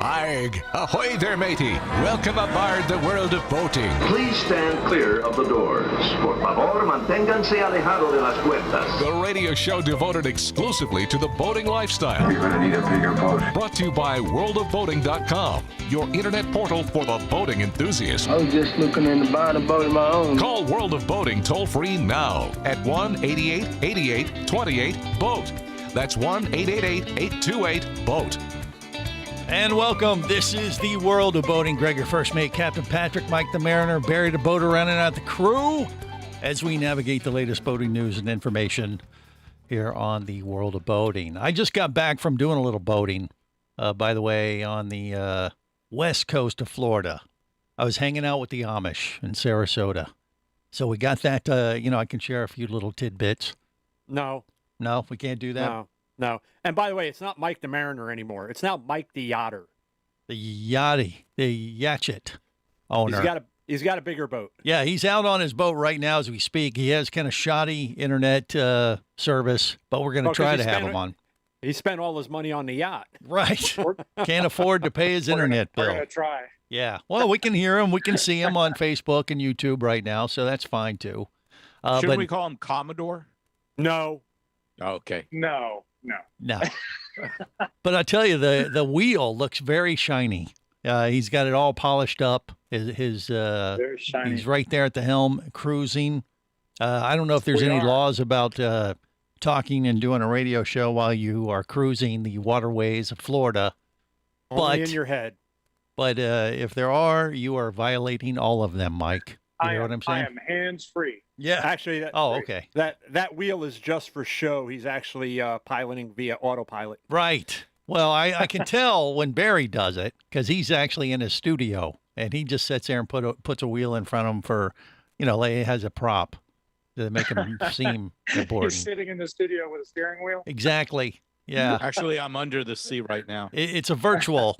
Arg! Ahoy there, matey! Welcome aboard the world of boating. Please stand clear of the doors. Por favor, manténganse alejado de las puertas. The radio show devoted exclusively to the boating lifestyle. You're gonna need a bigger boat. Brought to you by worldofboating.com, your internet portal for the boating enthusiast. I was just looking into buying a boat of my own. Call World of Boating toll-free now at 1-8888-28-BOAT. That's 1-888-828-BOAT. And welcome. This is the World of Boating. Greg, your first mate, Captain Patrick, Mike the Mariner, Barry the Boater, rounding out the crew as we navigate the latest boating news and information here on the World of Boating. I just got back from doing a little boating, by the way, on the west coast of Florida. I was hanging out with the Amish in Sarasota. So we got that, I can share a few little tidbits. No, we can't do that? No. And by the way, it's not Mike the Mariner anymore. It's now Mike the Yachter. The Yatchet owner. He's got a bigger boat. Yeah, he's out on his boat right now as we speak. He has kind of shoddy internet service, but we're going to try to have him on. He spent all his money on the yacht. Right. Can't afford to pay his internet bill. We're going to try. Yeah. Well, we can hear him. We can see him on Facebook and YouTube right now, so that's fine too. Shouldn't we call him Commodore? No. Oh, okay. No. But I tell you, the wheel looks very shiny. He's got it all polished up. His Very shiny. He's right there at the helm, cruising. I don't know if there's any laws about talking and doing a radio show while you are cruising the waterways of Florida. Only in your head. But if there are, you are violating all of them, Mike. You know what I'm saying? I am hands-free. Yeah. Actually, okay. That wheel is just for show. He's actually piloting via autopilot. Right. Well, I can tell when Barry does it because he's actually in his studio and he just sits there and puts a wheel in front of him for, like he has a prop to make him seem important. He's sitting in the studio with a steering wheel. Exactly. Yeah. Actually, I'm under the sea right now. It's a virtual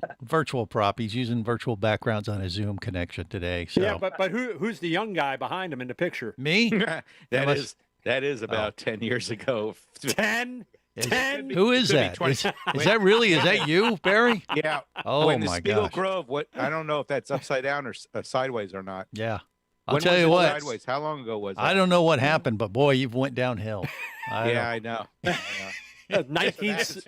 prop. He's using virtual backgrounds on his Zoom connection today. So. Yeah, but who's the young guy behind him in the picture? Me? that is about 10 years ago. 10? 10? Who is that? Is that really? Is that you, Barry? Yeah. Oh, when the my Spiegel gosh. Grove, I don't know if that's upside down or sideways or not. Yeah. I'll When tell was you it what. Sideways. How long ago was that? I don't know what happened, but boy, you've went downhill. I know. That was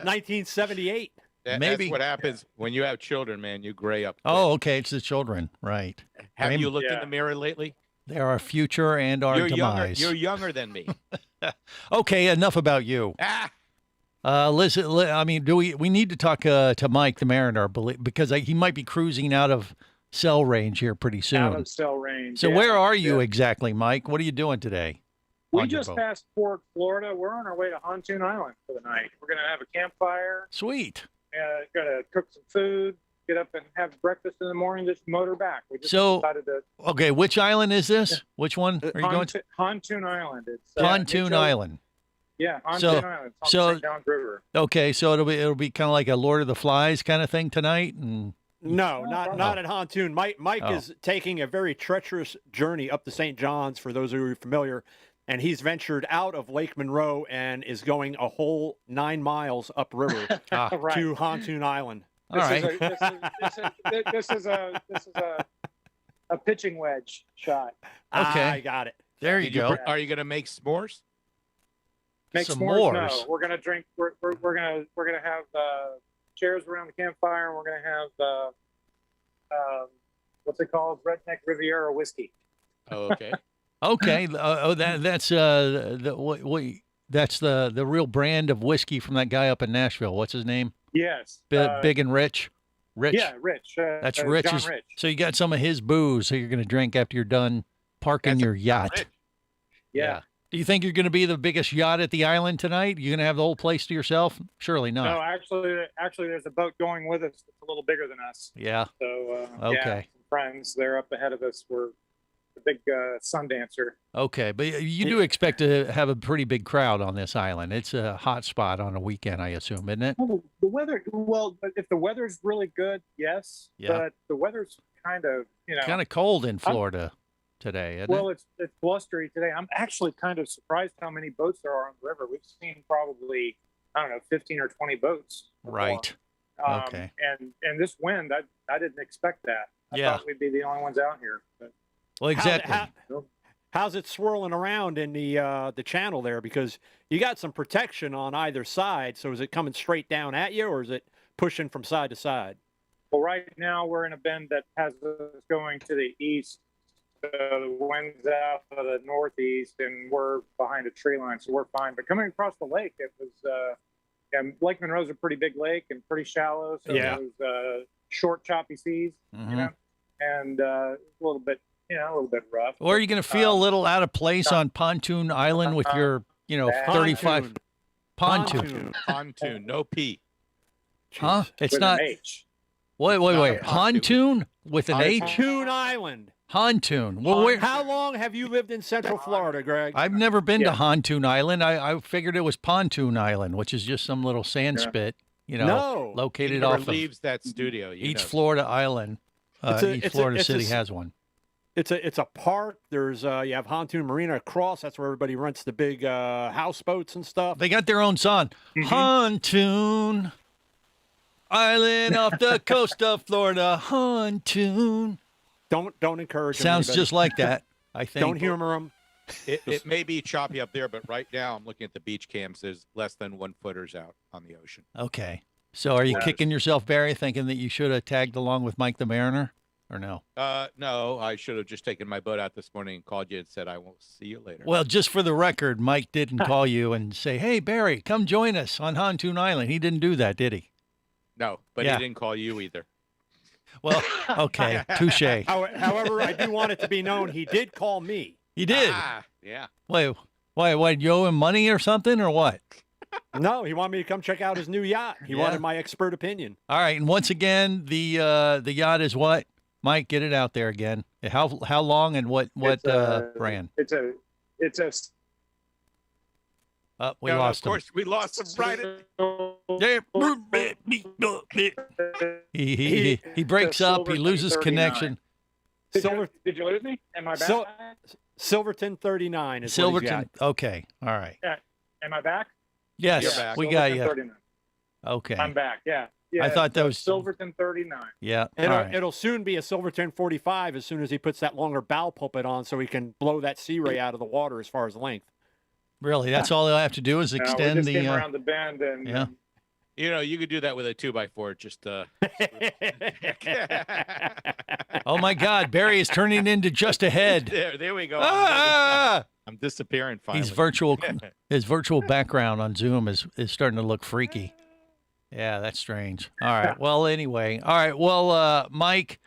1978. Maybe. That's what happens when you have children, man. You gray up. Oh, okay. It's the children. Right. Have Graham? you looked in the mirror lately? They're our future and our demise. You're younger than me. Okay, enough about you. Listen, I mean, we need to talk to Mike the Mariner because he might be cruising out of cell range here pretty soon. Out of cell range. So where are you exactly, Mike? What are you doing today? We just passed Port Florida. We're on our way to Pontoon Island for the night. We're going to have a campfire. Sweet. Going to cook some food, get up and have breakfast in the morning, just motor back. We just decided to. Okay, which island is this? Which one are you going to? Pontoon Island. It's Pontoon Island. Yeah, Pontoon Island. It's on the St. John's River. Okay, so it'll be kind of like a Lord of the Flies kind of thing tonight, and. No, not at Pontoon. Mike is taking a very treacherous journey up the St. John's, for those of you who are familiar, and he's ventured out of Lake Monroe and is going a whole 9 miles upriver to Pontoon Island. This is a pitching wedge shot. Okay, I got it. There you go. Are you going to make s'mores? Make Some s'mores? s'mores? No, we're gonna drink. We're gonna have chairs around the campfire, and we're gonna have what's it called? Redneck Riviera whiskey. Oh, okay. Okay. That's that's the real brand of whiskey from that guy up in Nashville. What's his name? Yes. Big and Rich. Rich. Yeah, Rich. That's Rich. John Rich. So you got some of his booze. So you're going to drink after you're done parking your yacht. Rich. Yeah. Do you think you're going to be the biggest yacht at the island tonight? You're going to have the whole place to yourself? Surely not. No, actually, there's a boat going with us that's a little bigger than us. Yeah. So Okay. yeah, some friends, they're up ahead of us. We're the big sun dancer. Okay, but you do expect to have a pretty big crowd on this island. It's a hot spot on a weekend, I assume, isn't it? Well, the weather. Well, but if the weather's really good, yes. Yeah. But the weather's kind of Cold in Florida today, isn't it? It's blustery today. I'm actually kind of surprised how many boats there are on the river. We've seen probably 15 or 20 boats. or more. Right. Okay. And this wind, I didn't expect that. I thought we'd be the only ones out here. But Well, exactly. How's it swirling around in the channel there? Because you got some protection on either side. So is it coming straight down at you, or is it pushing from side to side? well, right now we're in a bend that has us going to the east. The wind's out of the northeast, and we're behind a tree line, so we're fine. But coming across the lake, it was Lake Monroe's a pretty big lake and pretty shallow, so Yeah. it was short, choppy seas, you know, and a little bit rough. Or are you going to feel a little out of place on Pontoon Island with your, 35 pontoon? Pontoon, no P. Huh? It's with not. an H. Wait. not a Pontoon with an H? Pontoon Island. Pontoon. Well, where? How long have you lived in Central Florida, Greg? I've never been to Pontoon Island. I figured it was Pontoon Island, which is just some little sand spit, No. located Never off of leaves that studio. each Florida island. Each Florida city has one. It's a park. There's you have Pontoon Marina across. That's where everybody rents the big houseboats and stuff. They got their own song. Pontoon Island off the coast of Florida. Pontoon. Don't encourage them, Sounds anybody. just like that, I think. Don't humor them. It may be choppy up there, but right now I'm looking at the beach cams. There's less than 1 footers out on the ocean. Okay. So are you kicking yourself, Barry, thinking that you should have tagged along with Mike the Mariner, or no? No, I should have just taken my boat out this morning and called you and said I won't see you later. Well, just for the record, Mike didn't call you and say, "Hey, Barry, come join us on Pontoon Island." He didn't do that, did he? No, but Yeah. he didn't call you either. Well, okay, touche. However, I do want it to be known he did call me. He did. Yeah. Wait, what? You owe him money or something, or what? No, he wanted me to come check out his new yacht. He Yeah. wanted my expert opinion. All right, and once again, the yacht is what? Mike, get it out there again. How long and what brand? It's a Oh, we No, lost of course, we lost him right at He breaks up. He loses 39. connection. Did you lose me? Am I back? Sil- Silverton 39 is what he's Silverton. got. Okay. All right. Am I back? Yes, You're back. we got Silverton you. 39. Okay. I'm back. Yeah. I thought that was Silverton 39. Yeah. All It'll, right. it'll soon be a Silverton 45 as soon as he puts that longer bow pulpit on so he can blow that sea ray out of the water as far as length. Really, that's all I have to do is We extend just came the. around the bend and yeah. You could do that with a 2x4. Just Oh my God, Barry is turning into just a head. there we go. Ah! I'm disappearing finally. His virtual background on Zoom is starting to look freaky. Yeah, that's strange. All right. Well, anyway. All right. Well, Mike,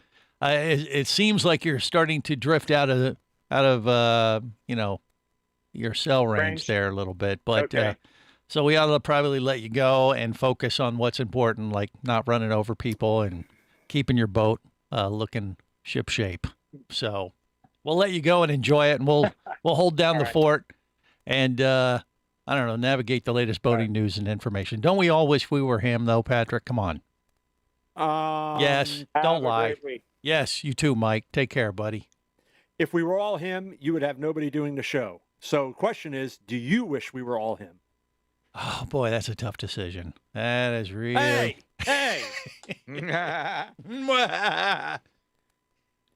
it seems like you're starting to drift out of your cell range there a little bit, but Okay. so we ought to probably let you go and focus on what's important, like not running over people and keeping your boat looking ship shape. So we'll let you go and enjoy it, and we'll hold down the fort and I don't know, navigate the latest boating news and information. Don't we all wish we were him, though, Patrick? Come on. Yes, have don't a lie. great week. Yes, you too, Mike. Take care, buddy. If we were all him, you would have nobody doing the show. So question is, do you wish we were all him? Oh boy, that's a tough decision. That is really. Hey!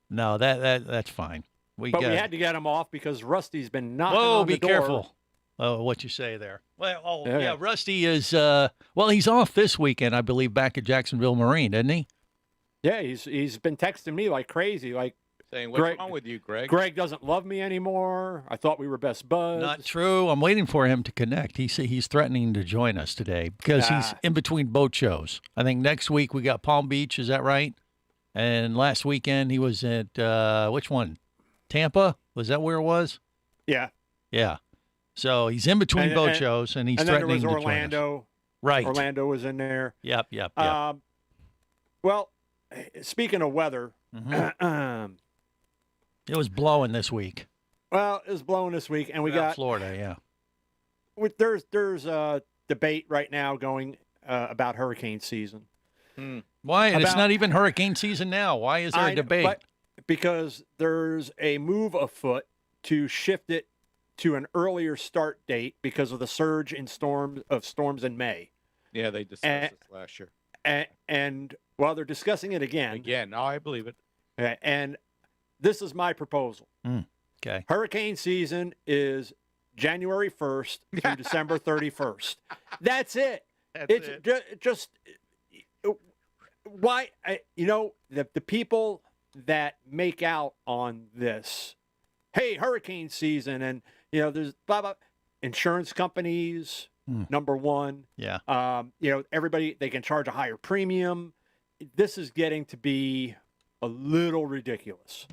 No, that's fine. But we had to get him off because Rusty's been knocking Whoa, on the be door. careful. Oh, what you say there? Well, Yeah. yeah, Rusty is. He's off this weekend, I believe, back at Jacksonville Marine, isn't he? Yeah, he's been texting me like crazy, like Saying, what's Greg- wrong with you, Greg? Greg doesn't love me anymore. I thought we were best buds. Not true. I'm waiting for him to connect. He's threatening to join us today because he's in between boat shows. I think next week we got Palm Beach. Is that right? And last weekend he was at which one? Tampa? Was that where it was? Yeah. Yeah. So he's in between boat shows, and he's And then there threatening was to join us. Orlando. Right. Orlando was in there. Yep. Well, speaking of weather, Mhm. It was blowing this week. well, it was blowing this week, and we Around got Florida. Yeah. there's a debate right now going about hurricane season. Why? And it's About- not even hurricane season now. Why is there a debate? But because there's a move afoot to shift it to an earlier start date because of the surge in storms in May. Yeah, they discussed this last year. and well, they're discussing it again. Again, no, I believe it. Okay, and this is my proposal. Okay. Hurricane season is January 1st through December 31st. That's it. It's just why the people that make out on this. Hey, hurricane season, and there's blah blah. Insurance companies, number one. Yeah. Everybody, they can charge a higher premium. This is getting to be a little ridiculous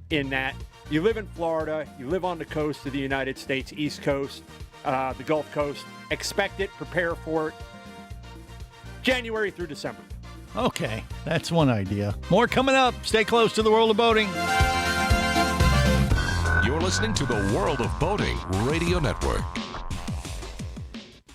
in that you live in Florida, you live on the coast of the United States, East Coast, the Gulf Coast. Expect it, prepare for it. January through December. Okay, that's one idea. More coming up. Stay close to the world of boating. You're listening to the World of Boating Radio Network.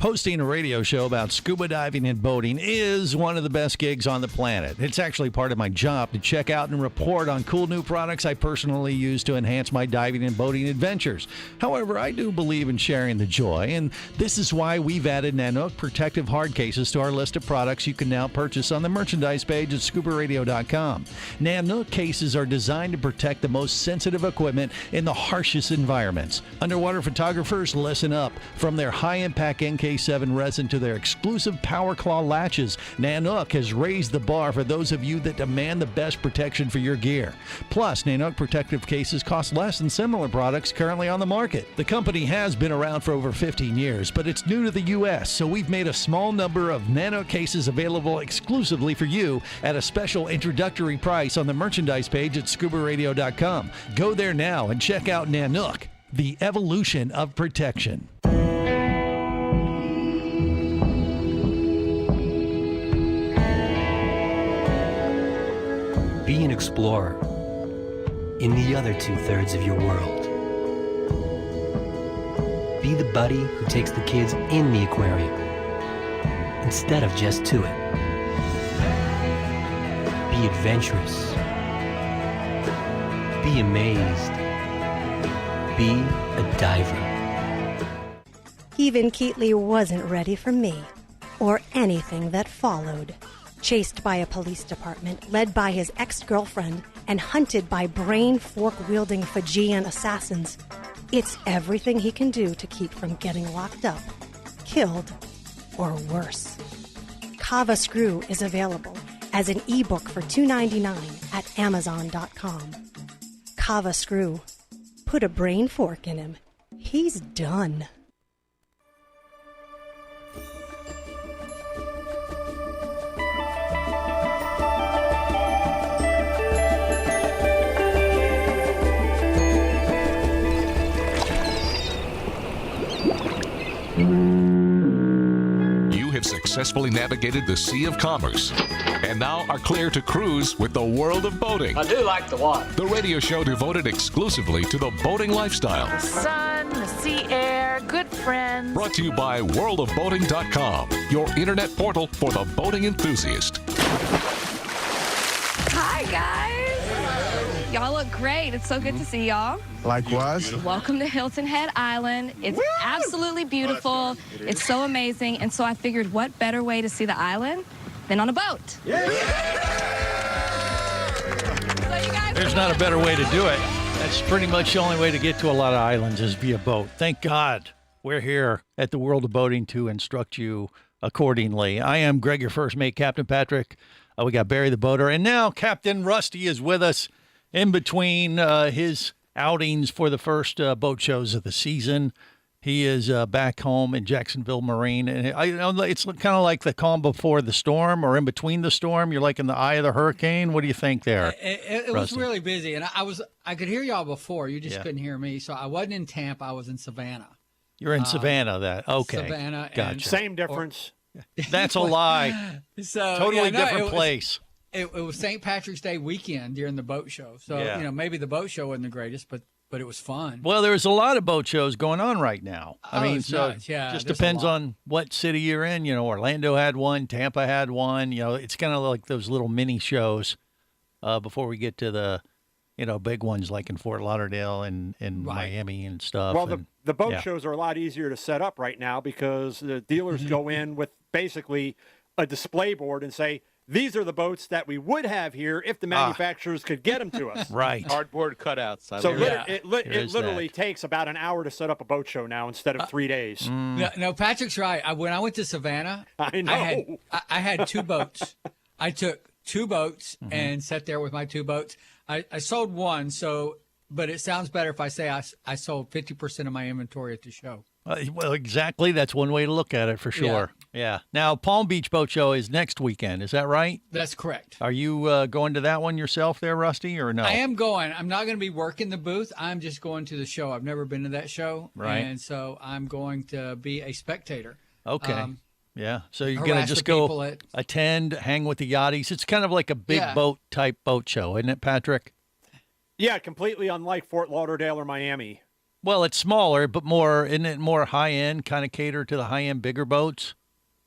Hosting a radio show about scuba diving and boating is one of the best gigs on the planet. It's actually part of my job to check out and report on cool new products I personally use to enhance my diving and boating adventures. However, I do believe in sharing the joy, and this is why we've added Nanook protective hard cases to our list of products you can now purchase on the merchandise page at scubaradio.com. Nanook cases are designed to protect the most sensitive equipment in the harshest environments. Underwater photographers, listen up. From their high-impact NK7 resin to their exclusive Power Claw latches, Nanook has raised the bar for those of you that demand the best protection for your gear. Plus, Nanook protective cases cost less than similar products currently on the market. The company has been around for over 15 years, but it's new to the U.S., so we've made a small number of Nanook cases available exclusively for you at a special introductory price on the merchandise page at scubaradio.com. Go there now and check out Nanook, the evolution of protection. Be an explorer in the other 2/3 of your world. Be the buddy who takes the kids in the aquarium instead of just to it. Be adventurous. Be amazed. Be a diver. Even Keatley wasn't ready for me, or anything that followed. Chased by a police department, led by his ex-girlfriend, and hunted by brain fork-wielding Fijian assassins, it's everything he can do to keep from getting locked up, killed, or worse. Kava Screw is available as an ebook for $2.99 at Amazon.com. Kava Screw. Put a brain fork in him. He's done. You have successfully navigated the Sea of Commerce and now are clear to cruise with the World of Boating. I do like the water. The radio show devoted exclusively to the boating lifestyle. The sun, the sea air, good friends. Brought to you by worldofboating.com, your internet portal for the boating enthusiast. Hi, guys. Y'all look great. It's so good to see y'all. Likewise. Welcome to Hilton Head Island. It's absolutely beautiful. It's so amazing. And so I figured what better way to see the island than on a boat. So you guys There's not a better way to do it. That's pretty much the only way to get to a lot of islands is via boat. Thank God we're here at the World of Boating to instruct you accordingly. I am Greg, your first mate, Captain Patrick. We got Barry the boater. And now Captain Rusty is with us in between his outings for the first boat shows of the season. He is back home in Jacksonville Marine. And it's kind of like the calm before the storm or in between the storm. You're like in the eye of the hurricane. What do you think there? It was really busy. And I could hear y'all before. You just couldn't hear me. So I wasn't in Tampa. I was in Savannah. You're in Savannah. Okay. Savannah. Gotcha. Same difference. That's a lie. So totally different place. It was St. Patrick's Day weekend during the boat show. So, maybe the boat show wasn't the greatest, but it was fun. Well, there's a lot of boat shows going on right now. I mean, so nuts. Yeah, just depends on what city you're in. Orlando had one, Tampa had one. It's kind of like those little mini shows before we get to the, big ones like in Fort Lauderdale and Miami and stuff. Well, the boat shows are a lot easier to set up right now because the dealers go in with basically a display board and say, these are the boats that we would have here if the manufacturers could get them to us. Right. Cardboard cutouts. So it literally takes about an hour to set up a boat show now instead of 3 days. No, Patrick's right. When I went to Savannah, I know. I had 2 boats. I took 2 boats and sat there with my 2 boats. I sold one, but it sounds better if I say I sold 50% of my inventory at the show. Well, exactly. That's one way to look at it for sure. Yeah. Now, Palm Beach Boat Show is next weekend. Is that right? That's correct. Are you going to that one yourself there, Rusty, or no? I am going. I'm not going to be working the booth. I'm just going to the show. I've never been to that show. Right. And so I'm going to be a spectator. Okay. Yeah. So you're going to just go attend, hang with the yachties. It's kind of like a big boat type boat show, isn't it, Patrick? Yeah, completely unlike Fort Lauderdale or Miami. Well, it's smaller, but isn't it more high-end, kind of cater to the high-end, bigger boats?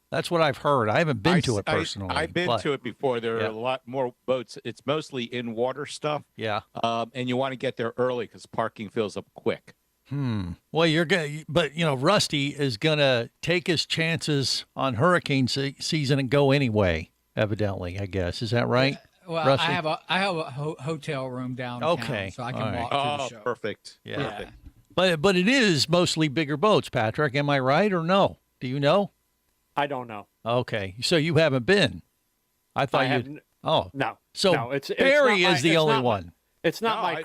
That's what I've heard. I haven't been to it personally. I've been to it before. There are a lot more boats. It's mostly in-water stuff. Yeah. And you want to get there early because parking fills up quick. Well, but Rusty is gonna take his chances on hurricane season and go anyway. Evidently, I guess. Is that right? Well, Rusty? I have a hotel room downtown, so I can walk to the show. Perfect. Yeah. Perfect. But it is mostly bigger boats, Patrick. Am I right or no? Do you know? I don't know. Okay, so you haven't been. I thought you. Oh no. So no, Barry is the only one. It's not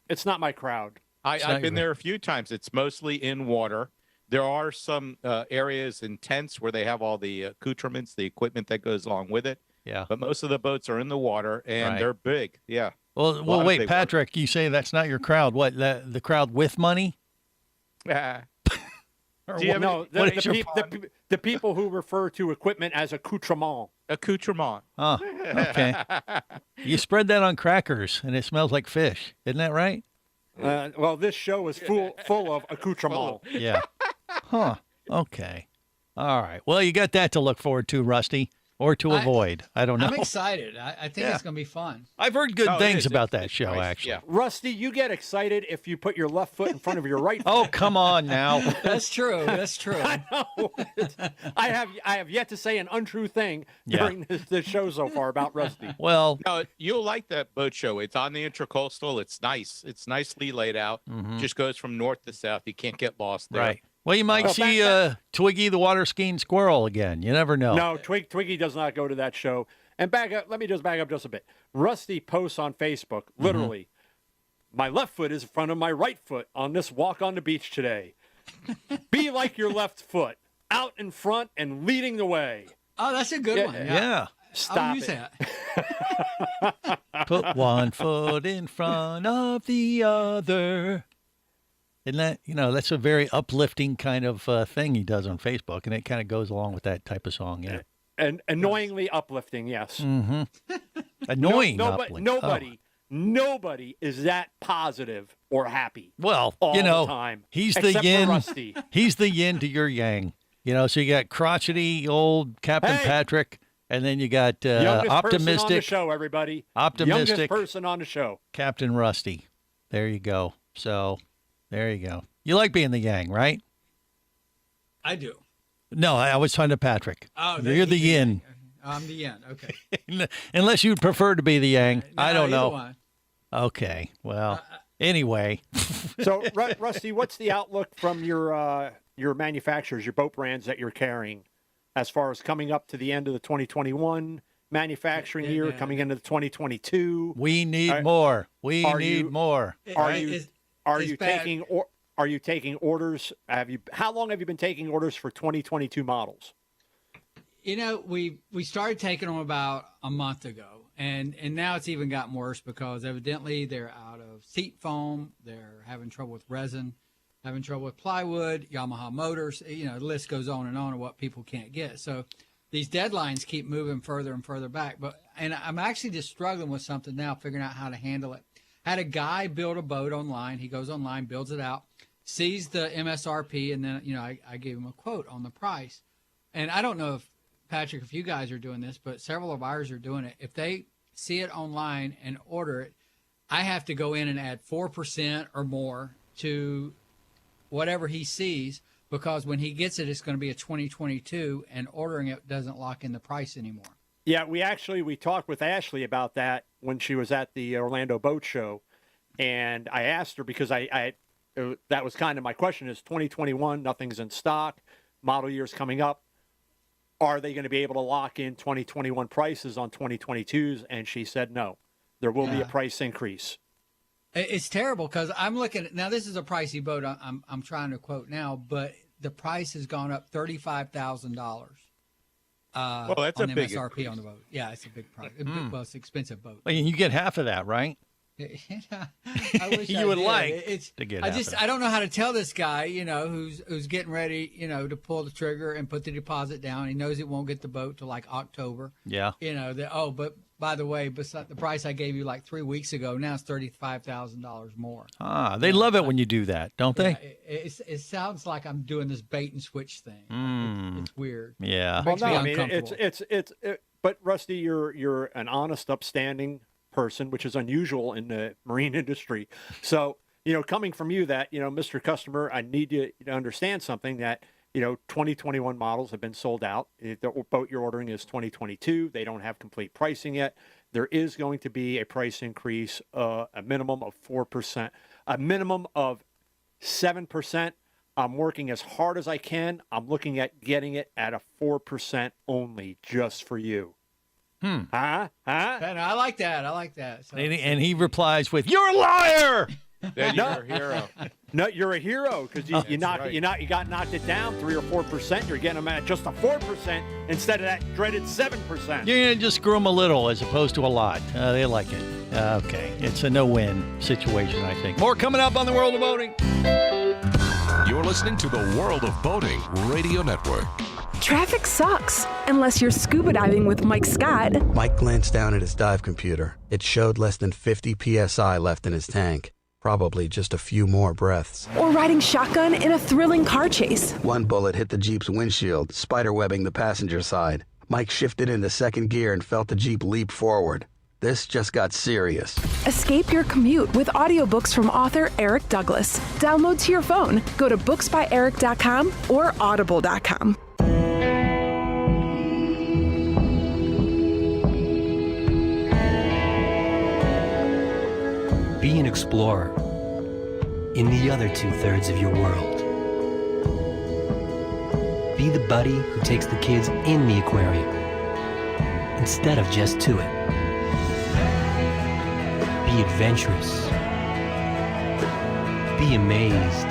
it's not my crowd. I've been there a few times. It's mostly in water. There are some areas in tents where they have all the accoutrements, the equipment that goes along with it. Yeah. But most of the boats are in the water, and they're big. Yeah. Well, wait, Patrick, you say that's not your crowd. What, the crowd with money? The people who refer to equipment as accoutrement. Accoutrement. Oh, okay. You spread that on crackers, and it smells like fish. Isn't that right? Well, this show is full of accoutrement. Yeah. Huh. Okay. All right. Well, you got that to look forward to, Rusty. Or to avoid. I don't know. I'm excited. I think it's going to be fun. I've heard good things about that show, actually. Yeah. Rusty, you get excited if you put your left foot in front of your right foot. Oh, come on now. That's true. That's true. I know. I have yet to say an untrue thing during this show so far about Rusty. Well, no, you'll like that boat show. It's on the Intracoastal. It's nice. It's nicely laid out. Just goes from north to south. You can't get lost there. Right. Well, you might see Twiggy the water skiing squirrel again. You never know. No, Twiggy does not go to that show. And let me just back up just a bit. Rusty posts on Facebook, literally, my left foot is in front of my right foot on this walk on the beach today. Be like your left foot, out in front and leading the way. Oh, that's a good one. Yeah. Stop I'll use it. that. Put one foot in front of the other. Isn't that, that's a very uplifting kind of thing he does on Facebook, and it kind of goes along with that type of song, yeah. And annoyingly uplifting, yes. Mm-hmm. Annoying uplifting. Nobody is that positive or happy. Well, all the time. He's the except yin. for Rusty. He's the yin to your yang. So you got crotchety old Captain Patrick, and then you got youngest optimistic. person on the show, everybody. Optimistic. Youngest person on the show. Captain Rusty. There you go. So... there you go. You like being the yang, right? I do. No, I was talking to Patrick. Oh, you're the yin. I'm the yin. Okay. Unless you'd prefer to be the yang. No, I don't know. One. Okay. Well, anyway. So, Rusty, what's the outlook from your manufacturers, your boat brands that you're carrying, as far as coming up to the end of the 2021 manufacturing year, coming into the 2022? We need more. We need more. Are you taking orders? How long have you been taking orders for 2022 models? We started taking them about a month ago, and now it's even gotten worse because evidently they're out of seat foam, they're having trouble with resin, having trouble with plywood, Yamaha motors. The list goes on and on of what people can't get. So these deadlines keep moving further and further back. And I'm actually just struggling with something now, figuring out how to handle it. Had a guy build a boat online. He goes online, builds it out, sees the MSRP, and then I gave him a quote on the price. And I don't know if Patrick, if you guys are doing this, but several of ours are doing it. If they see it online and order it, I have to go in and add 4% or more to whatever he sees, because when he gets it, it's going to be a 2022, and ordering it doesn't lock in the price anymore. Yeah, we talked with Ashley about that when she was at the Orlando Boat Show, and I asked her because that was kind of my question: is 2021 nothing's in stock, model year's coming up, are they going to be able to lock in 2021 prices on 2022s? And she said no, there will be a price increase. It's terrible because I'm looking at, now this is a pricey boat I'm trying to quote now, but the price has gone up $35,000. Well, that's on a big MSRP increase. on the boat. Yeah, it's a big price. Well, it's an expensive boat. Well, you get half of that, right? I wish You I would did. like to get half of that. I don't know how to tell this guy, who's getting ready, to pull the trigger and put the deposit down. He knows he won't get the boat till like October. Yeah. But by the way, beside the price I gave you like 3 weeks ago, now it's $35,000 more. They love it when you do that, don't they? It sounds like I'm doing this bait and switch thing. It's weird. Yeah. Well, Makes no, me I mean uncomfortable. but Rusty, you're an honest, upstanding person, which is unusual in the marine industry. So, coming from you that, Mr. Customer, I need you to understand something that, 2021 models have been sold out. The boat you're ordering is 2022. They don't have complete pricing yet. There is going to be a price increase, a minimum of 4%, a minimum of 7%. I'm working as hard as I can. I'm looking at getting it at a 4% only just for you. And I like that. So, And he replies with, "You're a liar." Then you're a hero. No, you're a hero because you got knocked it down 3 or 4%. You're getting them at just a 4% instead of that dreaded 7%. You're going to just screw them a little as opposed to a lot. They like it. Okay. It's a no-win situation, I think. More coming up on the World of Boating. You're listening to the World of Boating Radio Network. Traffic sucks, unless you're scuba diving with Mike Scott. Mike glanced down at his dive computer. It showed less than 50 PSI left in his tank. Probably just a few more breaths. Or riding shotgun in a thrilling car chase. One bullet hit the Jeep's windshield, spiderwebbing the passenger side. Mike shifted into second gear and felt the Jeep leap forward. This just got serious. Escape your commute with audiobooks from author Eric Douglas. Download to your phone. Go to booksbyeric.com or audible.com. Be an explorer in the other 2/3 of your world. Be the buddy who takes the kids in the aquarium instead of just to it. Be adventurous. Be amazed.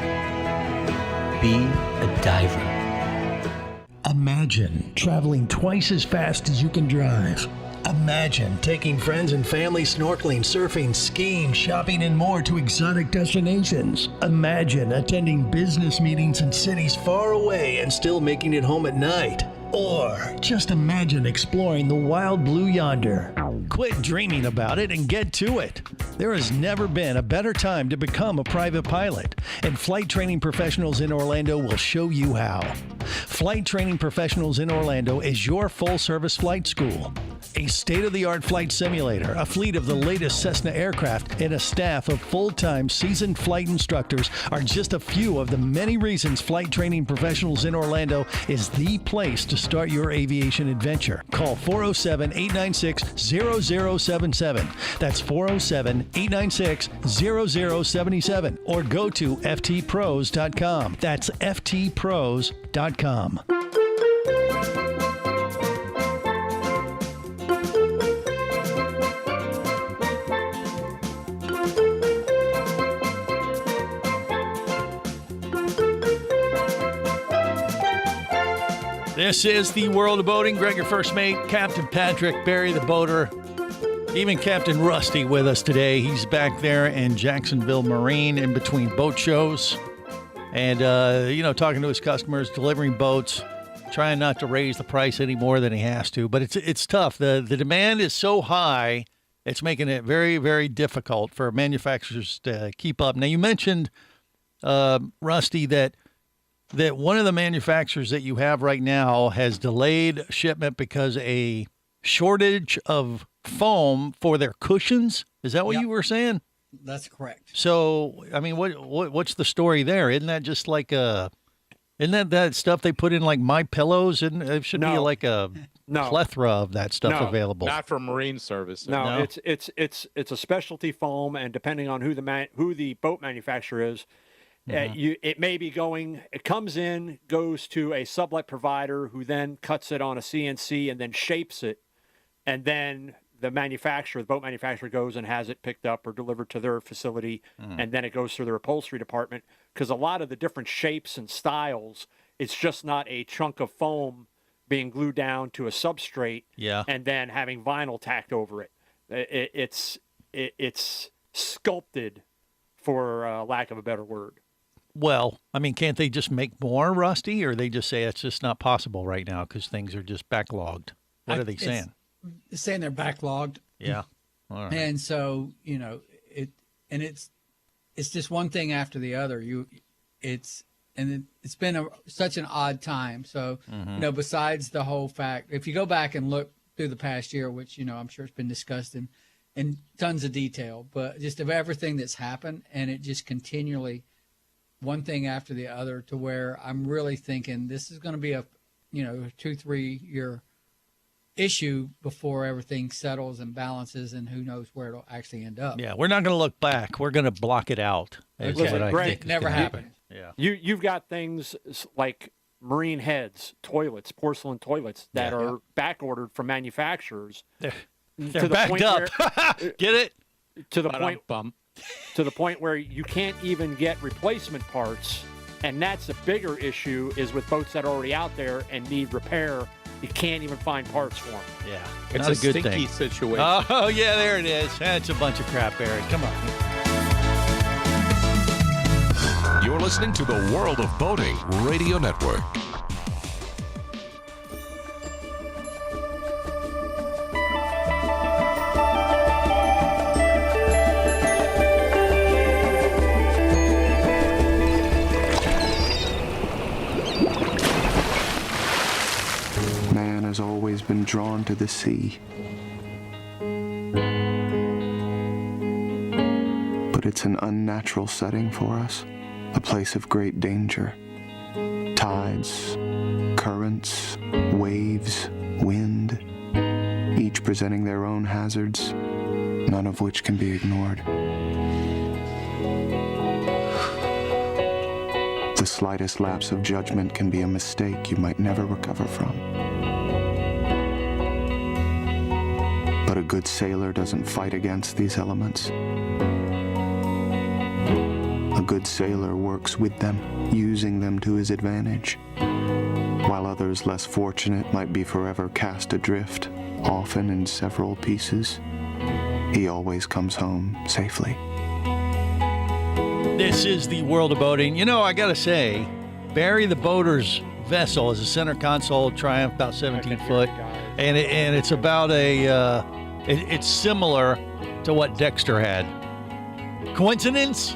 Be a diver. Imagine traveling twice as fast as you can drive. Imagine taking friends and family snorkeling, surfing, skiing, shopping, and more to exotic destinations. Imagine attending business meetings in cities far away and still making it home at night. Or just imagine exploring the wild blue yonder. Quit dreaming about it and get to it. There has never been a better time to become a private pilot, and Flight Training Professionals in Orlando will show you how. Flight Training Professionals in Orlando is your full-service flight school. A state-of-the-art flight simulator, a fleet of the latest Cessna aircraft, and a staff of full-time seasoned flight instructors are just a few of the many reasons Flight Training Professionals in Orlando is the place to start your aviation adventure. Call 407-896-0077. That's 407-896-0077. Or go to ftpros.com. That's ftpros.com. This is the World of Boating. Greg, your first mate, Captain Patrick, Barry the boater, even Captain Rusty with us today. He's back there in Jacksonville Marine in between boat shows and, talking to his customers, delivering boats, trying not to raise the price any more than he has to. But it's tough. The demand is so high, it's making it very, very difficult for manufacturers to keep up. Now, you mentioned, Rusty, that one of the manufacturers that you have right now has delayed shipment because a shortage of foam for their cushions. Is that what you were saying? That's correct. So, I mean, what's the story there? Isn't that just like a Isn't that stuff they put in like My Pillows? And it should be No. like a No. plethora of that stuff No. available. Not for marine service. No, it's a specialty foam, and depending on who the boat manufacturer is, it may be going. It comes in, goes to a sublet provider, who then cuts it on a CNC and then shapes it, and then the boat manufacturer, goes and has it picked up or delivered to their facility, and then it goes through their upholstery department. Because a lot of the different shapes and styles, it's just not a chunk of foam being glued down to a substrate, and then having vinyl tacked over it. It's sculpted, for lack of a better word. Well, I mean, can't they just make more, Rusty, or they just say it's just not possible right now because things are just backlogged? What are they saying? It's saying they're backlogged. Yeah. All right. And so, it's just one thing after the other. It's been such an odd time. So, besides the whole fact, if you go back and look through the past year, which, I'm sure it's been discussed in tons of detail, but just of everything that's happened, and it just continually one thing after the other, to where I'm really thinking this is going to be a 2-3 year issue before everything settles and balances, and who knows where it'll actually end up. Yeah, we're not going to look back. We're going to block it out. That's Listen, what I Greg, think is never gonna happened. happen. Yeah. You've got things like marine heads, toilets, porcelain toilets that are back ordered from manufacturers. They're backed up. Get it? To the point where you can't even get replacement parts, and that's a bigger issue. Is with boats that are already out there and need repair, you can't even find parts for them. Yeah, It's not a good stinky thing. situation. Oh yeah, there it is. That's a bunch of crap, Barry. Come on. You're listening to the World of Boating Radio Network. Man has always been drawn to the sea. But it's an unnatural setting for us, a place of great danger. Tides, currents, waves, wind, each presenting their own hazards, none of which can be ignored. The slightest lapse of judgment can be a mistake you might never recover from. But a good sailor doesn't fight against these elements. A good sailor works with them, using them to his advantage, while others less fortunate might be forever cast adrift, often in several pieces. He always comes home safely. This is the World of Boating. I got to say, Barry the Boater's vessel is a center console Triumph, about 17 foot, and it's about it's similar to what Dexter had. Coincidence?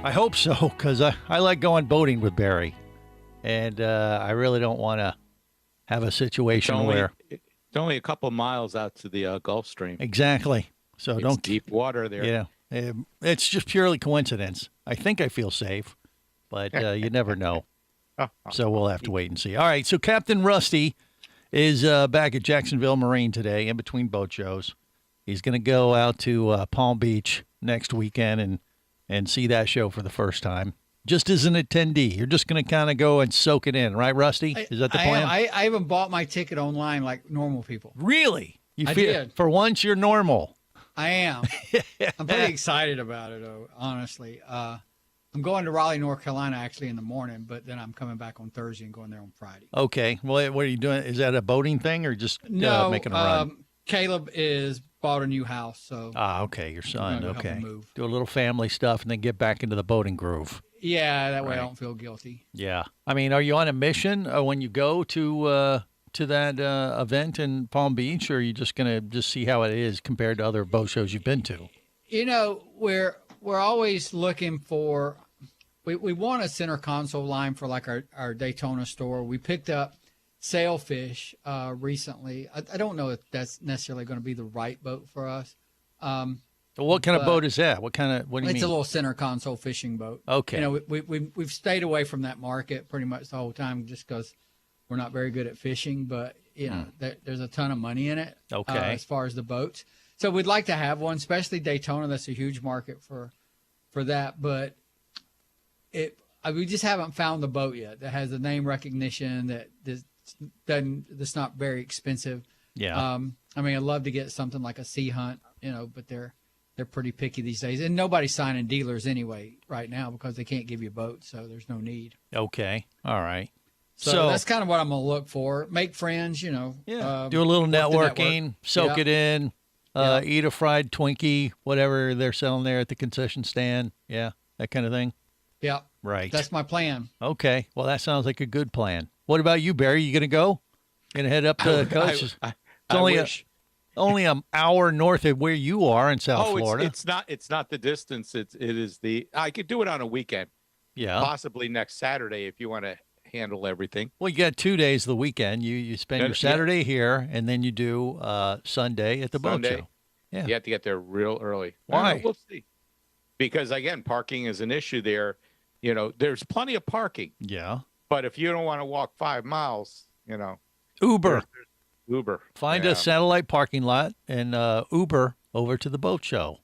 I hope so, because I like going boating with Barry, and I really don't want to have a situation where it's only a couple miles out to the Gulf Stream. Exactly. So It's don't deep water there. Yeah. It's just purely coincidence. I think I feel safe, but you never know. So we'll have to wait and see. All right. So Captain Rusty is back at Jacksonville Marine today in between boat shows. He's going to go out to Palm Beach next weekend and see that show for the first time, just as an attendee. You're just going to kind of go and soak it in, right, Rusty? Is that the plan? I even bought my ticket online like normal people. Really? I did. For once, you're normal. I am. I'm pretty excited about it, though, honestly. I'm going to Raleigh, North Carolina, actually, in the morning, but then I'm coming back on Thursday and going there on Friday. Okay. Well, what are you doing? Is that a boating thing or just making a run? Caleb bought a new house, so. Okay, your son. help Okay. him move. Do a little family stuff and then get back into the boating groove. Yeah, that way Right. I don't feel guilty. Yeah. I mean, are you on a mission when you go to that event in Palm Beach, or are you just going to see how it is compared to other boat shows you've been to? We're always looking for, we want a center console line for like our Daytona store. We picked up Sailfish recently. I don't know if that's necessarily going to be the right boat for us. What kind of boat is that? What do you mean? It's a little center console fishing boat. Okay. You know, we've stayed away from that market pretty much the whole time just because we're not very good at fishing. But you know, there's a ton of money in it. Okay. As far as the boats, so we'd like to have one, especially Daytona. That's a huge market for that. But we just haven't found the boat yet that has the name recognition that's not very expensive. Yeah. I mean, I'd love to get something like a Sea Hunt, you know, but they're pretty picky these days, and nobody's signing dealers anyway right now because they can't give you a boat, so there's no need. Okay. All right. So that's kind of what I'm gonna look for. Make friends, you know. Yeah. Do a little networking, soak it in, eat a fried Twinkie, whatever they're selling there at the concession stand. Yeah, that kind of thing. Yeah. Right. That's my plan. Okay. Well, that sounds like a good plan. What about you, Barry? You gonna go? Gonna head up to Coach? It's only an hour north of where you are in South Florida. It's not the distance. It is I could do it on a weekend. Yeah. Possibly next Saturday if you want to handle everything. Well, you got 2 days of the weekend. You spend your Saturday here, and then you do Sunday at the boat show. Yeah. You have to get there real early. Why? We'll see. Because again, parking is an issue there. You know, there's plenty of parking. Yeah. But if you don't want to walk 5 miles, you know. Uber. Uber. Find a satellite parking lot and Uber over to the boat show.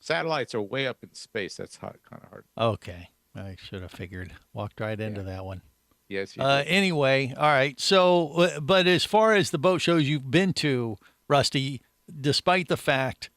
Satellites are way up in space. That's kind of hard. Okay. I should have figured. Walked right into that one. Yes. Anyway, all right. So, but as far as the boat shows you've been to, Rusty, despite the fact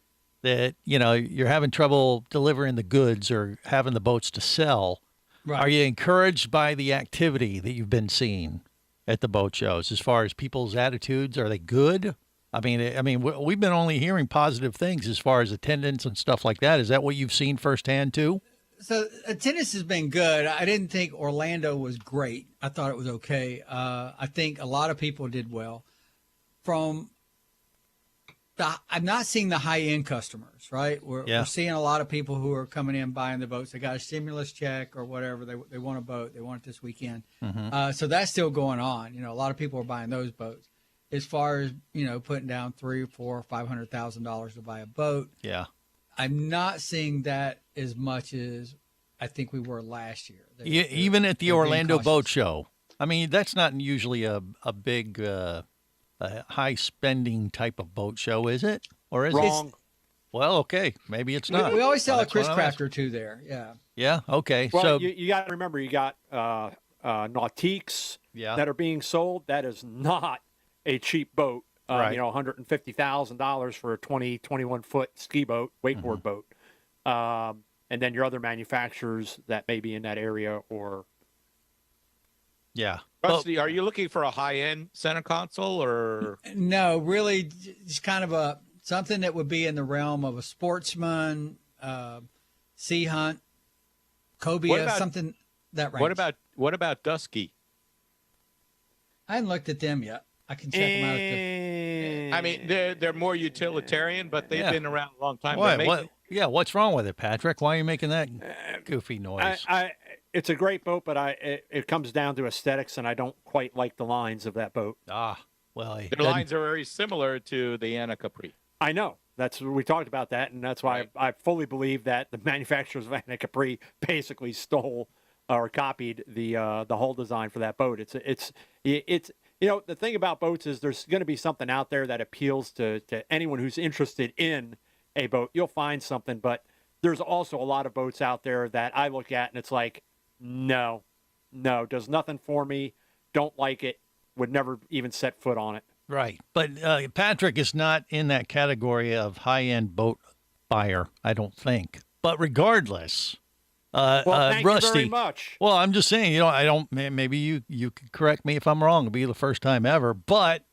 that, you know, you're having trouble delivering the goods or having the boats to sell, are you encouraged by the activity that you've been seeing at the boat shows as far as people's attitudes? Are they good? I mean, we've been only hearing positive things as far as attendance and stuff like that. Is that what you've seen firsthand too? So attendance has been good. I didn't think Orlando was great. I thought it was okay. I think a lot of people did well. I'm not seeing the high-end customers, right? We're seeing a lot of people who are coming in buying the boats. They got a stimulus check or whatever. They want a boat. They want it this weekend. Mm-hmm. So that's still going on. You know, a lot of people are buying those boats. As far as, you know, putting down $300,000 or $500,000 to buy a boat, yeah, I'm not seeing that as much as I think we were last year. Even at the Orlando Boat Show. I mean, that's not usually a big high spending type of boat show, is it? Or is it? Well, okay, maybe it's not. We always sell a Chris Craft or two there. Yeah. Yeah. Okay. Well, so you got to remember, you got Nautiques that are being sold. That is not a cheap boat. Right. You know, $150,000 for a 21 foot ski boat, wakeboard boat. And then your other manufacturers that may be in that area or. Yeah. Rusty, are you looking for a high-end center console or? No, really, just kind of something that would be in the realm of a Sportsman, Sea Hunt, Cobia, something that range. What about Dusky? I haven't looked at them yet. I can check them out. I mean, they're more utilitarian, but they've been around a long time. What's wrong with it, Patrick? Why are you making that goofy noise? It's a great boat, but it comes down to aesthetics, and I don't quite like the lines of that boat. Well, the lines are very similar to the Anna Capri. I know. We talked about that, and that's why I fully believe that the manufacturers of Anna Capri basically stole or copied the whole design for that boat. It's you know, the thing about boats is there's going to be something out there that appeals to anyone who's interested in a boat. You'll find something, but there's also a lot of boats out there that I look at and it's like, no, does nothing for me. Don't like it. Would never even set foot on it. Right. But Patrick is not in that category of high-end boat buyer, I don't think. But regardless, thank Rusty, you very much. Well, I'm just saying, you know, maybe you could correct me if I'm wrong. It'll be the first time ever. But,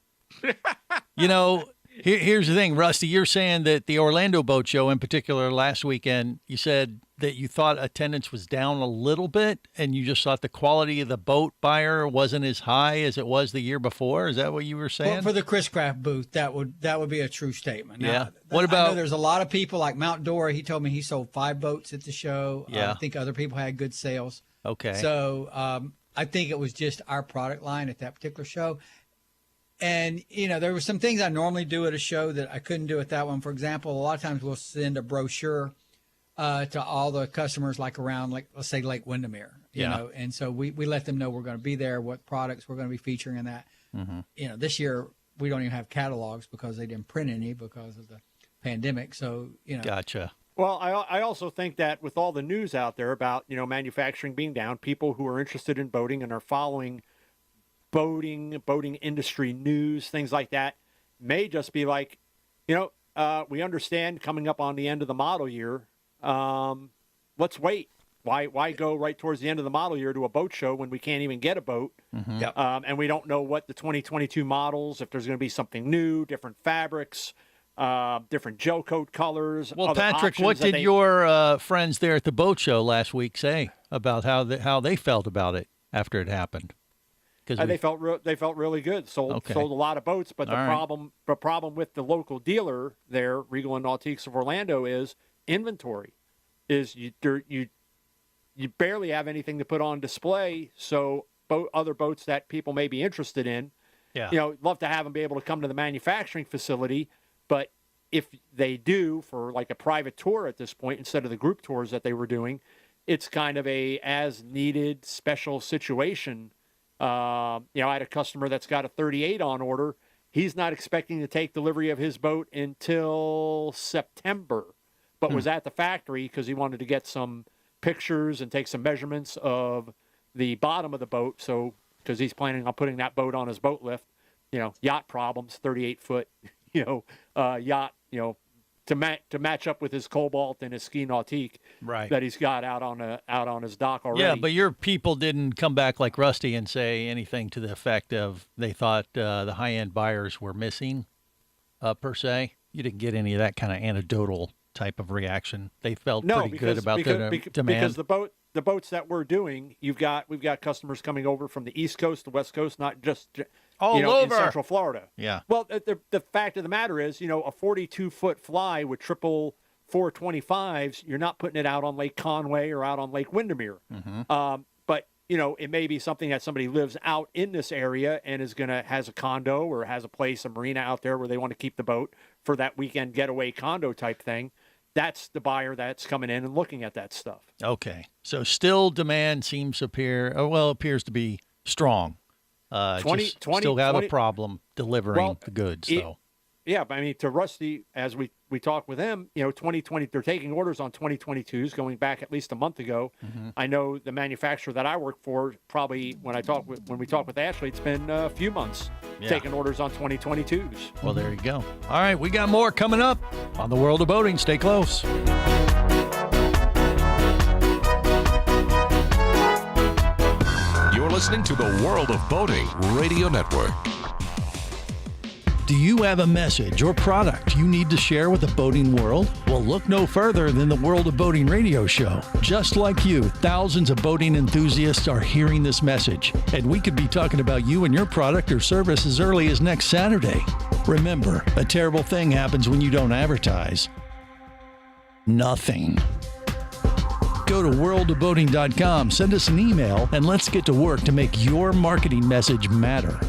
you know, here's the thing, Rusty. You're saying that the Orlando Boat Show in particular last weekend, you said that you thought attendance was down a little bit and you just thought the quality of the boat buyer wasn't as high as it was the year before. Is that what you were saying? Well, for the Chris Craft booth, that would be a true statement. Now, yeah. What about? I know there's a lot of people like Mount Dora. He told me he sold 5 boats at the show. Yeah. I think other people had good sales. Okay. So I think it was just our product line at that particular show. And, there were some things I normally do at a show that I couldn't do at that one. For example, a lot of times we'll send a brochure to all the customers, like around, like, let's say Lake Windermere, you know. And so we let them know we're going to be there, what products we're going to be featuring in that. This year we don't even have catalogs because they didn't print any because of the pandemic. So, Gotcha. Well, I also think that with all the news out there about, manufacturing being down, people who are interested in boating and are following boating industry news, things like that, may just be like, we understand coming up on the end of the model year. Let's wait. Why go right towards the end of the model year to a boat show when we can't even get a boat? And we don't know what the 2022 models, if there's going to be something new, different fabrics, different gel coat colors. Well, Patrick, what did your friends there at the boat show last week say about how they felt about it after it happened? They felt really good. Sold a lot of boats, but the problem with the local dealer there, Regal and Nautiques of Orlando, is inventory. Is you barely have anything to put on display. So other boats that people may be interested in, love to have them be able to come to the manufacturing facility. But if they do for like a private tour at this point, instead of the group tours that they were doing, it's kind of a as needed special situation. I had a customer that's got a 38 on order. He's not expecting to take delivery of his boat until September, but was at the factory because he wanted to get some pictures and take some measurements of the bottom of the boat. So, because he's planning on putting that boat on his boat lift, yacht problems, 38-foot, yacht, to match up with his Cobalt and his Ski Nautique that he's got out on his dock already. Yeah, but your people didn't come back like Rusty and say anything to the effect of they thought the high-end buyers were missing, per se. You didn't get any of that kind of anecdotal type of reaction. They felt pretty good about the demand. Because the boats that we're doing, we've got customers coming over from the East Coast, the West Coast, not just over in Central Florida. Yeah. Well, the fact of the matter is, a 42-foot fly with triple 425s, you're not putting it out on Lake Conway or out on Lake Windermere. But it may be something that somebody lives out in this area and has a condo or has a place, a marina out there where they want to keep the boat for that weekend getaway condo type thing. That's the buyer that's coming in and looking at that stuff. Okay. So still demand appears to be strong. Still have a problem delivering the goods, though. Yeah, but I mean, to Rusty, as we talked with him, 2020, they're taking orders on 2022s going back at least a month ago. I know the manufacturer that I work for, probably when we talk with Ashley, it's been a few months taking orders on 2022s. Well, there you go. All right, we got more coming up on the World of Boating. Stay close. You're listening to the World of Boating Radio Network. Do you have a message or product you need to share with the boating world? Well, look no further than the World of Boating radio show. Just like you, thousands of boating enthusiasts are hearing this message, and we could be talking about you and your product or service as early as next Saturday. Remember, a terrible thing happens when you don't advertise. Nothing. Go to worldofboating.com, send us an email, and let's get to work to make your marketing message matter.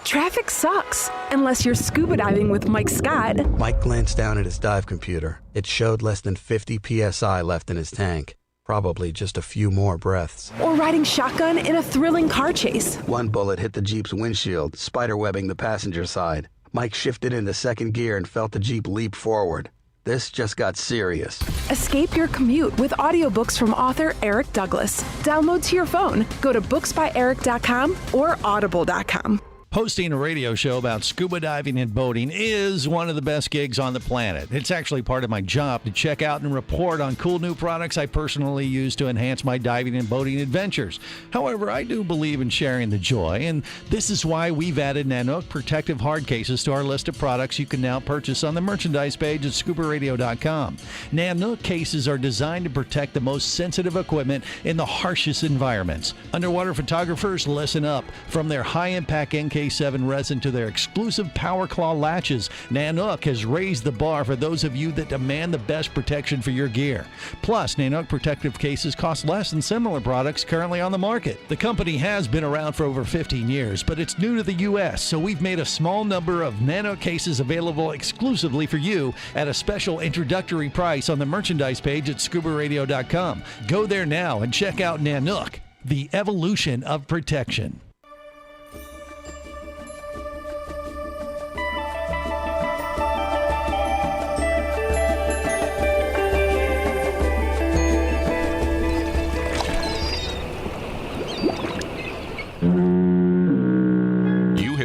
Traffic sucks, unless you're scuba diving with Mike Scott. Mike glanced down at his dive computer. It showed less than 50 PSI left in his tank. Probably just a few more breaths. Or riding shotgun in a thrilling car chase. One bullet hit the Jeep's windshield, spiderwebbing the passenger side. Mike shifted into second gear and felt the Jeep leap forward. This just got serious. Escape your commute with audiobooks from author Eric Douglas. Download to your phone. Go to booksbyeric.com or audible.com. Hosting a radio show about scuba diving and boating is one of the best gigs on the planet. It's actually part of my job to check out and report on cool new products I personally use to enhance my diving and boating adventures. However, I do believe in sharing the joy, and this is why we've added Nanook protective hard cases to our list of products you can now purchase on the merchandise page at scubaradio.com. Nanook cases are designed to protect the most sensitive equipment in the harshest environments. Underwater photographers, listen up. From their high-impact NK 27 resin to their exclusive Power Claw latches. Nanook has raised the bar for those of you that demand the best protection for your gear. Plus, Nanook protective cases cost less than similar products currently on the market. The company has been around for over 15 years, but it's new to the U.S., so we've made a small number of Nanook cases available exclusively for you at a special introductory price on the merchandise page at scubaradio.com. Go there now and check out Nanook, the evolution of protection.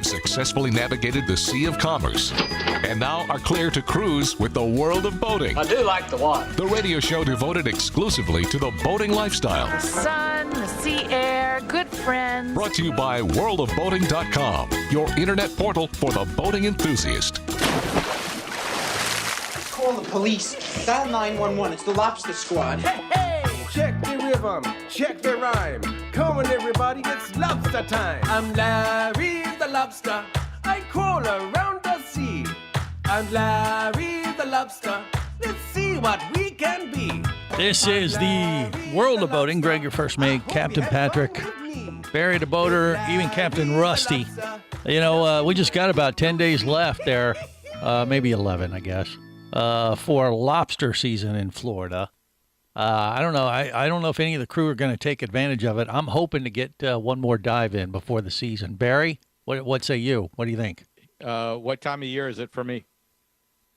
Successfully navigated the Sea of Commerce and now are clear to cruise with the World of Boating. I do like the water. The radio show devoted exclusively to the boating lifestyle. The sun, the sea air, good friends. Brought to you by worldofboating.com, your internet portal for the boating enthusiast. Call the police. Dial 911. It's the Lobster Squad. Hey! Check the rhythm, check the rhyme. Come on, everybody, it's lobster time. I'm Larry the lobster. I crawl around the sea. I'm Larry the lobster. Let's see what we can be. This is the World of Boating. Greg, your first mate, Captain Patrick, Barry the Boater, even Captain Rusty. You know, we just got about 10 days left there, maybe 11, I guess, for lobster season in Florida. I don't know. I don't know if any of the crew are going to take advantage of it. I'm hoping to get one more dive in before the season. Barry, what say you? What do you think? What time of year is it for me?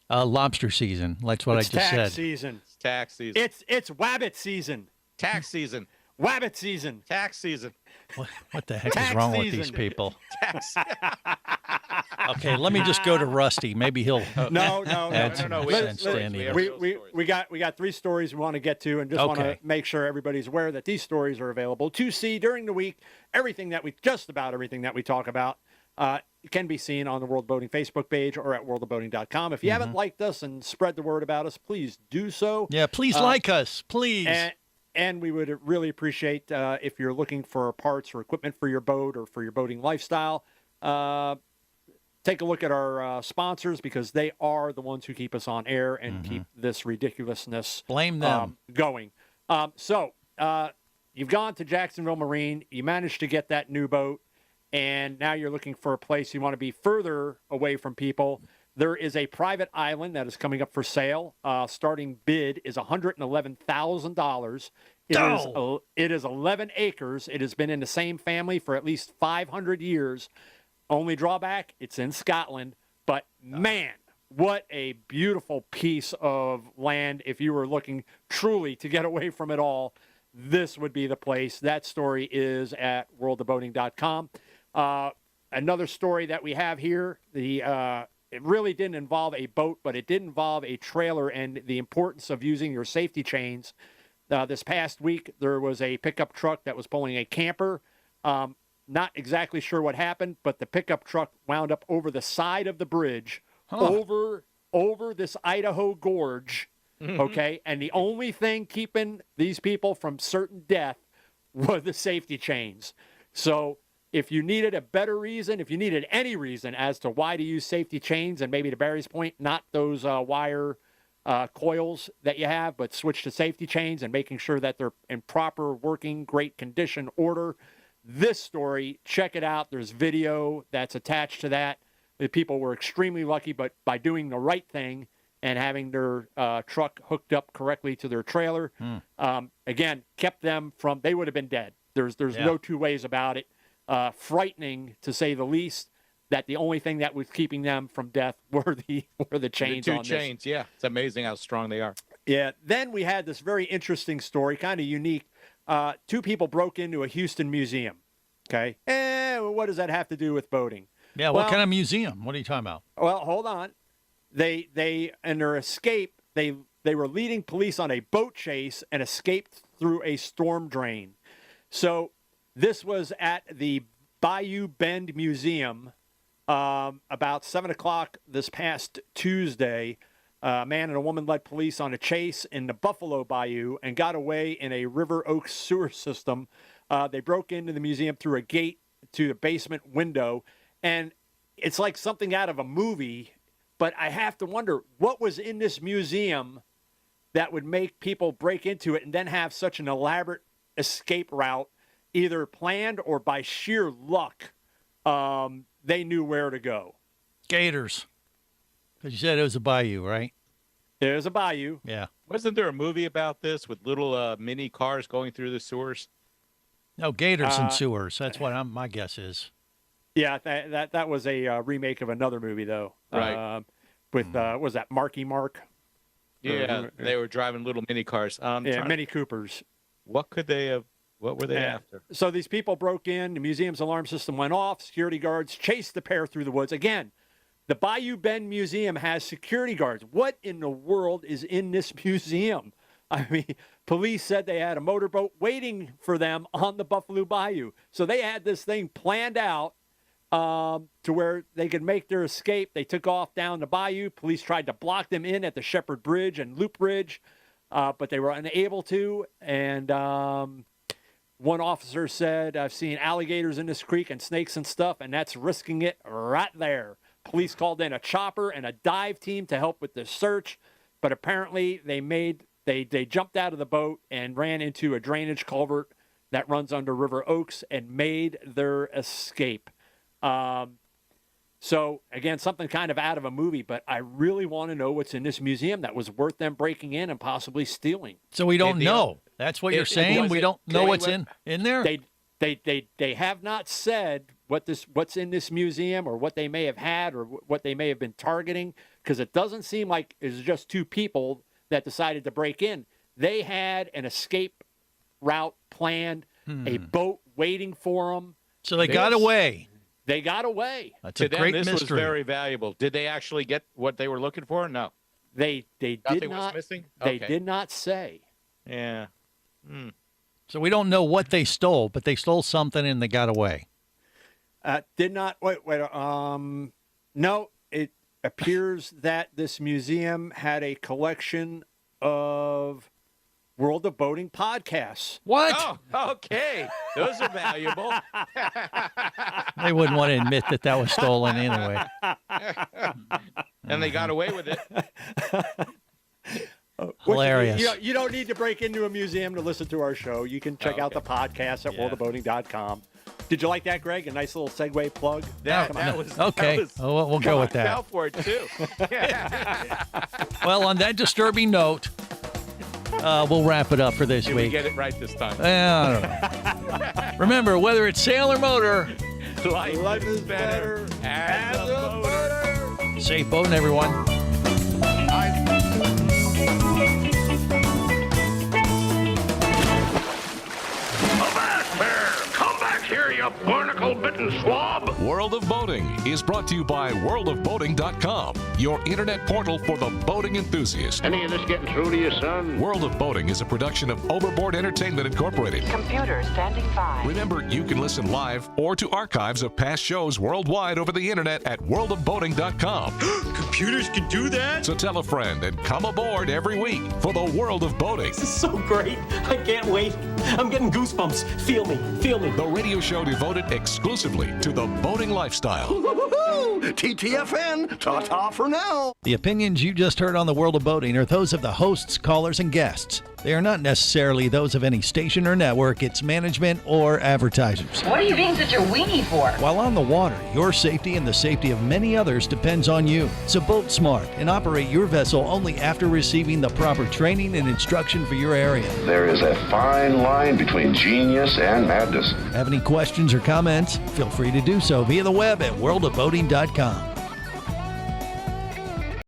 Lobster season. That's what I just said. Tax season. It's tax season. It's wabbit season. Tax season. Wabbit season. Tax season. What the heck Tax is wrong season. with these people? Tax. Okay, let me just go to Rusty. Maybe he'll No. add some sense to any of it. We got three stories we want to get to, and just want to make sure everybody's aware that these stories are available to see during the week. Just about everything that we talk about can be seen on the World Boating Facebook page or at worldofboating.com. If you haven't liked us and spread the word about us, please do so. Yeah, please like us, please. And we would really appreciate if you're looking for parts or equipment for your boat or for your boating lifestyle. Take a look at our sponsors, because they are the ones who keep us on air and keep this ridiculousness Blame them. Going. So you've gone to Jacksonville Marine. You managed to get that new boat, and now you're looking for a place you want to be further away from people. There is a private island that is coming up for sale. Starting bid is $111,000. It is 11 acres. It has been in the same family for at least 500 years. Only drawback, it's in Scotland. But, man, what a beautiful piece of land. If you were looking truly to get away from it all, this would be the place. That story is at worldofboating.com. Another story that we have here, it really didn't involve a boat, but it did involve a trailer and the importance of using your safety chains. This past week, there was a pickup truck that was pulling a camper. Not exactly sure what happened, but the pickup truck wound up over the side of the bridge, over this Idaho gorge, okay? And the only thing keeping these people from certain death were the safety chains. So if you needed a better reason, if you needed any reason as to why to use safety chains, and maybe to Barry's point, not those wire coils that you have, but switch to safety chains and making sure that they're in proper working, great condition order. This story, check it out. There's video that's attached to that. The people were extremely lucky, but by doing the right thing and having their truck hooked up correctly to their trailer, again, kept them from, they would have been dead. There's no two ways about it. Frightening, to say the least, that the only thing that was keeping them from death were the chains. The two on chains, this. yeah. It's amazing how strong they are. Yeah. Then we had this very interesting story, kind of unique. Two people broke into a Houston museum. Okay. What does that have to do with boating? Yeah. What kind of museum? What are you talking about? Well, hold on. They in their escape, they were leading police on a boat chase and escaped through a storm drain. So this was at the Bayou Bend Museum about 7 o'clock this past Tuesday. A man and a woman led police on a chase in the Buffalo Bayou and got away in a River Oaks sewer system. They broke into the museum through a gate to the basement window, And it's like something out of a movie, but I have to wonder what was in this museum that would make people break into it and then have such an elaborate escape route, either planned or by sheer luck, they knew where to go. Gators. Because you said it was a bayou, right? It was a bayou. Yeah. Wasn't there a movie about this with little mini cars going through the sewers? No, gators and sewers. That's what my guess is. Yeah, that was a remake of another movie, though. Right. With, what was that, Marky Mark? Yeah, they were driving little mini cars. Mini Coopers. What could they have? What were they after? So these people broke in. The museum's alarm system went off. Security guards chased the pair through the woods. Again, the Bayou Bend Museum has security guards. What in the world is in this museum? I mean, police said they had a motorboat waiting for them on the Buffalo Bayou. So they had this thing planned out to where they could make their escape. They took off down the bayou. Police tried to block them in at the Shepherd Bridge and Loop Bridge, but they were unable to. And one officer said, I've seen alligators in this creek and snakes and stuff, and that's risking it right there. Police called in a chopper and a dive team to help with the search, but apparently they jumped out of the boat and ran into a drainage culvert that runs under River Oaks and made their escape. So, again, something kind of out of a movie, but I really want to know what's in this museum that was worth them breaking in and possibly stealing. So we don't know. That's what you're saying? We don't know what's in there? They have not said what's in this museum or what they may have had or what they may have been targeting, because it doesn't seem like it's just two people that decided to break in. They had an escape route planned, a boat waiting for them. So they got away. They got away. That's a great this mystery. was very valuable. Did they actually get what they were looking for? No. They did Nothing not. was missing? They Okay. did not say. Yeah. So we don't know what they stole, but they stole something and they got away. Did not. Wait. No, it appears that this museum had a collection of World of Boating podcasts. What? Oh, okay. Those are valuable. They wouldn't want to admit that was stolen anyway. And they got away with it. Hilarious. You don't need to break into a museum to listen to our show. You can check out the podcast at worldofboating.com. Did you like that, Greg? A nice little segue plug? That was okay. We'll go with that. Fell for it, too. Well, on that disturbing note, we'll wrap it up for this Did week. we get it right this time? I don't know. Remember, whether it's sail or motor, Life is better as a motor. safe boating, everyone. Here, you barnacle-bitten swab. World of Boating is brought to you by worldofboating.com, your internet portal for the boating enthusiast. Any of this getting through to you, son? World of Boating is a production of Overboard Entertainment Incorporated. Computer standing by. Remember, you can listen live or to archives of past shows worldwide over the internet at worldofboating.com. Computers can do that? So tell a friend and come aboard every week for the World of Boating. This is so great. I can't wait. I'm getting goosebumps. Feel me. Feel me. The radio show devoted exclusively to the boating lifestyle. TTFN, ta-ta for now. The opinions you just heard on the World of Boating are those of the hosts, callers, and guests. They are not necessarily those of any station or network, its management, or advertisers. What are you being such a weenie for? While on the water, your safety and the safety of many others depends on you. So boat smart and operate your vessel only after receiving the proper training and instruction for your area. There is a fine line between genius and madness. Have any questions or comments? Feel free to do so via the web at worldofboating.com.